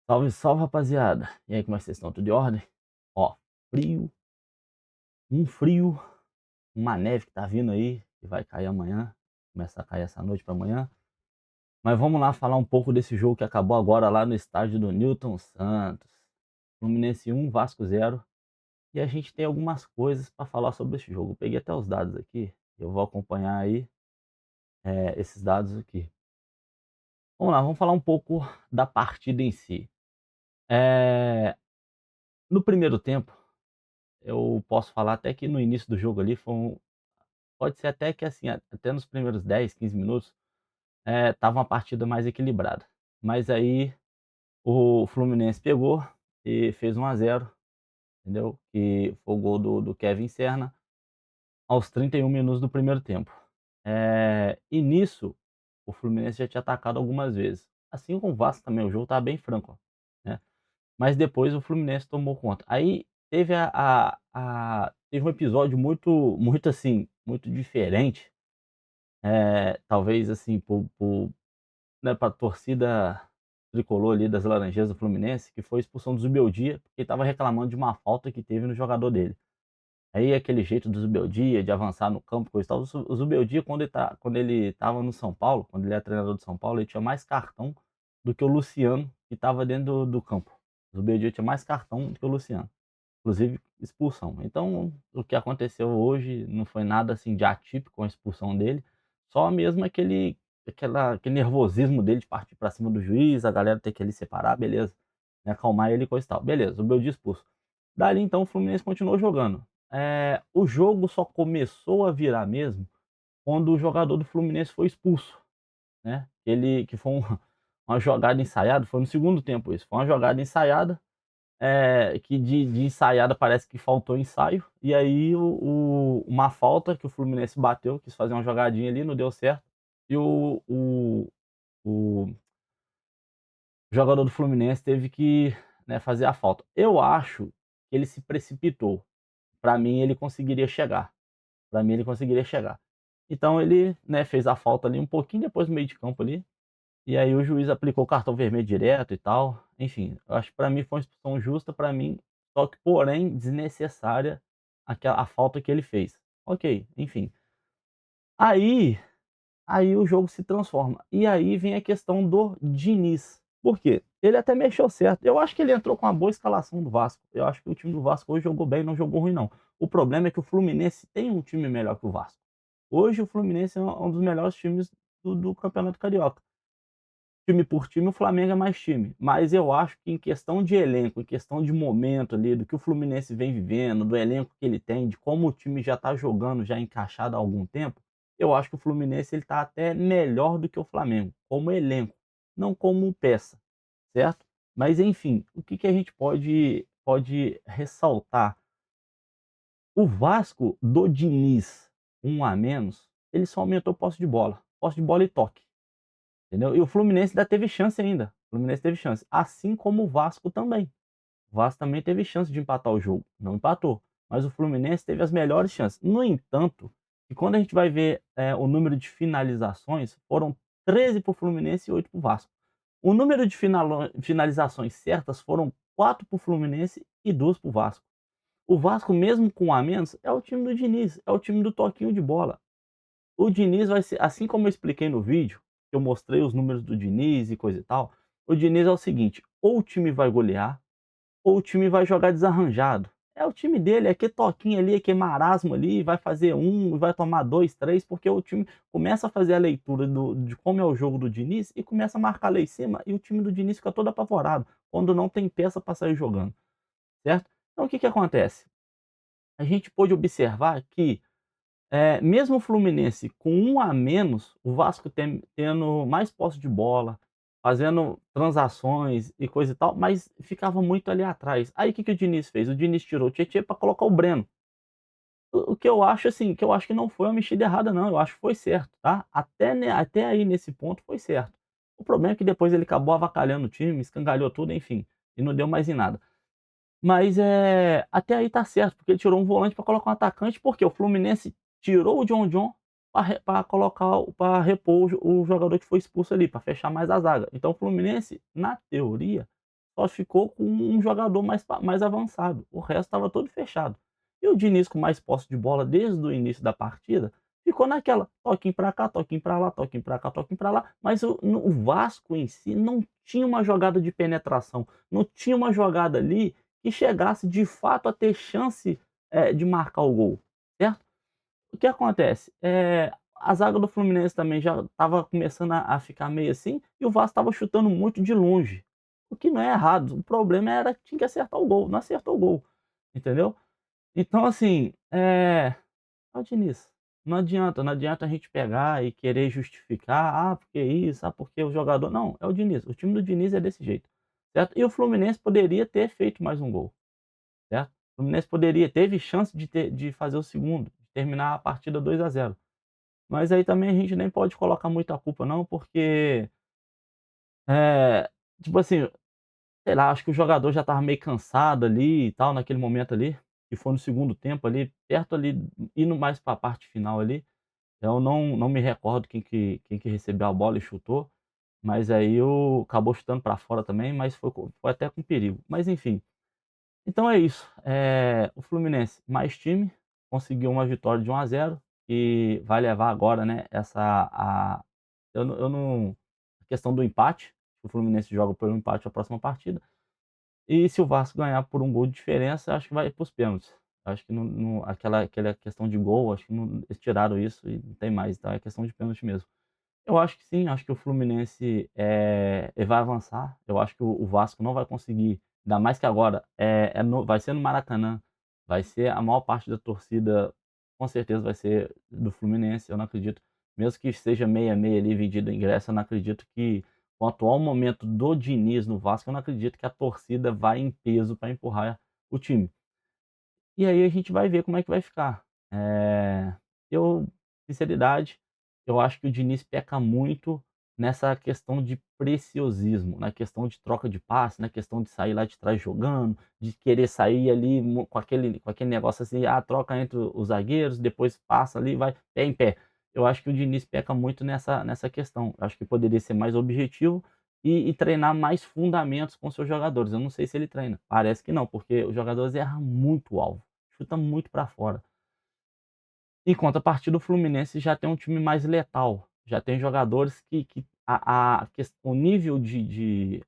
Salve, salve, rapaziada. E aí, como é que vocês estão? Tudo em ordem? Ó, frio, um frio, uma neve que tá vindo aí, que vai cair amanhã, começar a cair essa noite pra amanhã. Mas vamos lá falar um pouco desse jogo que acabou agora lá no estádio do Newton Santos. Fluminense 1, Vasco 0. E a gente tem algumas coisas pra falar sobre esse jogo. Eu peguei até os dados aqui, eu vou acompanhar aí esses dados aqui. Vamos lá, vamos falar um pouco da partida em si. É, no primeiro tempo, eu posso falar até que no início do jogo ali foi pode ser até que assim, até nos primeiros 10, 15 minutos, estava uma partida mais equilibrada. Mas aí o Fluminense pegou e fez 1-0, entendeu? Que foi o gol do Kevin Serna aos 31 minutos do primeiro tempo. E nisso, o Fluminense já tinha atacado algumas vezes. Assim como o Vasco também, o jogo estava bem franco, né. Mas depois o Fluminense tomou conta. Aí teve teve um episódio muito assim, muito diferente, talvez assim né, pra torcida tricolor ali das Laranjeiras do Fluminense, que foi a expulsão do Zubeldia, porque ele estava reclamando de uma falta que teve no jogador dele. Aí aquele jeito do Zubeldia de avançar no campo, coisa e tal, o Zubeldia quando ele estava no São Paulo, quando ele era treinador do São Paulo, ele tinha mais cartão do que o Luciano, que estava dentro do campo. O Zubeldia tinha mais cartão do que o Luciano, inclusive expulsão. Então, o que aconteceu hoje não foi nada assim de atípico com a expulsão dele, só mesmo aquele nervosismo dele de partir para cima do juiz, a galera ter que ali separar, beleza, né, acalmar ele e coisa e tal. Beleza, o Beldia expulso. Dali então o Fluminense continuou jogando. O jogo só começou a virar mesmo quando o jogador do Fluminense foi expulso, né, que foi uma jogada ensaiada, foi no segundo tempo isso, foi uma jogada ensaiada, que de ensaiada parece que faltou ensaio, e aí uma falta que o Fluminense bateu, quis fazer uma jogadinha ali, não deu certo, e o jogador do Fluminense teve que, né, fazer a falta. Eu acho que ele se precipitou, para mim ele conseguiria chegar, para mim ele conseguiria chegar. Então ele, né, fez a falta ali um pouquinho depois do meio de campo ali, e aí o juiz aplicou o cartão vermelho direto e tal, enfim, eu acho que pra mim foi uma expulsão justa pra mim, só que porém desnecessária a falta que ele fez. Ok, enfim. Aí aí o jogo se transforma, e aí vem a questão do Diniz. Por quê? Ele até mexeu certo, eu acho que ele entrou com uma boa escalação do Vasco, eu acho que o time do Vasco hoje jogou bem, não jogou ruim não. O problema é que o Fluminense tem um time melhor que o Vasco. Hoje o Fluminense é um dos melhores times do campeonato carioca. Time por time, o Flamengo é mais time, mas eu acho que em questão de elenco, em questão de momento ali, do que o Fluminense vem vivendo, do elenco que ele tem, de como o time já tá jogando, já encaixado há algum tempo, eu acho que o Fluminense ele tá até melhor do que o Flamengo, como elenco, não como peça, certo? Mas enfim, o que que a gente pode ressaltar? O Vasco do Diniz, um a menos, ele só aumentou posse de bola e toque. Entendeu? E o Fluminense ainda teve chance ainda. O Fluminense teve chance, assim como o Vasco também. O Vasco também teve chance de empatar o jogo, não empatou, mas o Fluminense teve as melhores chances. No entanto, que quando a gente vai ver, o número de finalizações, foram 13 para o Fluminense e 8 para o Vasco. O número de finalizações certas foram 4 para o Fluminense e 2 para o Vasco. O Vasco, mesmo com um a menos, é o time do Diniz, é o time do toquinho de bola. O Diniz vai ser assim como eu expliquei no vídeo, eu mostrei os números do Diniz e coisa e tal, o Diniz é o seguinte, ou o time vai golear, ou o time vai jogar desarranjado. É o time dele, é que toquinho ali, é que marasmo ali, vai fazer um, vai tomar 2, 3, porque o time começa a fazer a leitura de como é o jogo do Diniz e começa a marcar lá em cima, e o time do Diniz fica todo apavorado, quando não tem peça para sair jogando, certo? Então o que que acontece? A gente pôde observar que mesmo o Fluminense com um a menos, o Vasco tendo mais posse de bola, fazendo transações e coisa e tal, mas ficava muito ali atrás. Aí o que que o Diniz fez? O Diniz tirou o Tietê para colocar o Breno. O que eu acho, assim, que eu acho que não foi uma mexida errada não, eu acho que foi certo, tá. Até aí nesse ponto foi certo. O problema é que depois ele acabou avacalhando o time, escangalhou tudo, enfim, e não deu mais em nada. Mas, até aí tá certo, porque ele tirou um volante para colocar um atacante, porque o Fluminense tirou o John para colocar para repor o jogador que foi expulso ali, para fechar mais a zaga. Então o Fluminense, na teoria, só ficou com um jogador mais avançado, o resto estava todo fechado. E o Diniz com mais posse de bola desde o início da partida, ficou naquela, toquinho para cá, toquinho para lá, toquinho para cá, toquinho para lá, mas o Vasco em si não tinha uma jogada de penetração, não tinha uma jogada ali que chegasse de fato a ter chance, de marcar o gol, certo? O que acontece? A zaga do Fluminense também já estava começando a ficar meio assim, e o Vasco estava chutando muito de longe, o que não é errado, o problema era que tinha que acertar o gol, não acertou o gol, entendeu? Então assim, é o Diniz, não adianta a gente pegar e querer justificar: "Ah, porque isso, ah, porque o jogador", não, é o Diniz, o time do Diniz é desse jeito, certo? E o Fluminense poderia ter feito mais um gol, certo? O Fluminense teve chance de fazer o segundo, de terminar a partida 2-0. Mas aí também a gente nem pode colocar muita culpa não, porque, eh, tipo assim, sei lá, acho que o jogador já estava meio cansado ali e tal, naquele momento ali, que foi no segundo tempo ali, perto ali, indo mais para a parte final ali. Eu não me recordo quem que recebeu a bola e chutou, mas aí o acabou chutando para fora também, mas foi até com perigo. Mas enfim, então é isso, o Fluminense mais time, conseguiu uma vitória de 1-0 e vai levar agora, né, eu não a questão do empate, o Fluminense joga pelo empate a próxima partida, e se o Vasco ganhar por um gol de diferença, acho que vai para os pênaltis. Acho que aquela questão de gol, acho que não, eles tiraram isso e não tem mais, então é questão de pênalti mesmo. Eu acho que sim, acho que o Fluminense, ele vai avançar, eu acho que o Vasco não vai conseguir, ainda mais que agora, vai ser no Maracanã, vai ser a maior parte da torcida, com certeza vai ser do Fluminense, eu não acredito, mesmo que seja meia meia ali, vendido ingresso, eu não acredito que, com o atual momento do Diniz no Vasco, eu não acredito que a torcida vai em peso para empurrar o time. E aí a gente vai ver como é que vai ficar. Eu, sinceridade, eu acho que o Diniz peca muito nessa questão de preciosismo, na questão de troca de passe, na questão de sair lá de trás jogando, de querer sair ali com aquele negócio assim, troca entre os zagueiros, depois passa ali, vai pé em pé. Eu acho que o Diniz peca muito nessa questão. Eu acho que poderia ser mais objetivo e treinar mais fundamentos com seus jogadores. Eu não sei se ele treina, parece que não, porque os jogadores erram muito o alvo, chuta muito para fora. Em contrapartida, o Fluminense já tem um time mais letal, já tem jogadores que o nível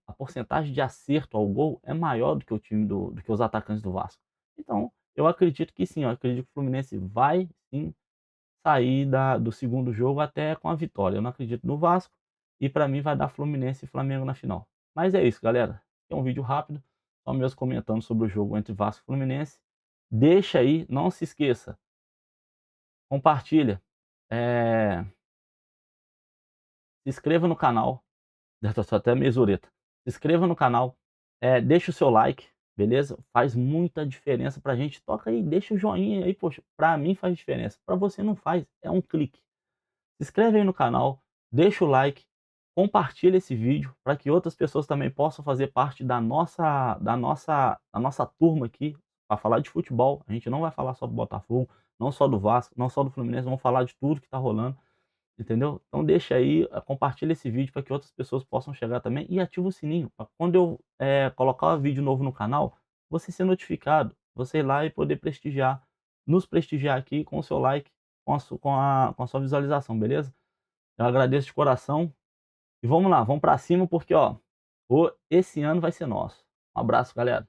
a porcentagem de acerto ao gol é maior do que os atacantes do Vasco. Então, eu acredito que sim, eu acredito que o Fluminense vai sim sair do segundo jogo até com a vitória. Eu não acredito no Vasco e para mim vai dar Fluminense e Flamengo na final. Mas é isso, galera. É um vídeo rápido, só mesmo comentando sobre o jogo entre Vasco e Fluminense. Deixa aí, não se esqueça, compartilha, se inscreva no canal, já tô até meio zureta. Se inscreva no canal, deixa o seu like, beleza? Faz muita diferença pra gente. Toca aí, deixa o joinha aí, poxa, pra mim faz diferença. Pra você não faz, é um clique. Se inscreve aí no canal, deixa o like, compartilha esse vídeo para que outras pessoas também possam fazer parte da nossa turma aqui para falar de futebol. A gente não vai falar só do Botafogo, não só do Vasco, não só do Fluminense, vamos falar de tudo que está rolando, entendeu? Então deixa aí, compartilha esse vídeo para que outras pessoas possam chegar também e ativa o sininho para quando eu colocar um vídeo novo no canal, você ser notificado, você ir lá e poder nos prestigiar aqui com o seu like, com a sua visualização, beleza? Eu agradeço de coração e vamos lá, vamos para cima porque, ó, esse ano vai ser nosso. Um abraço, galera.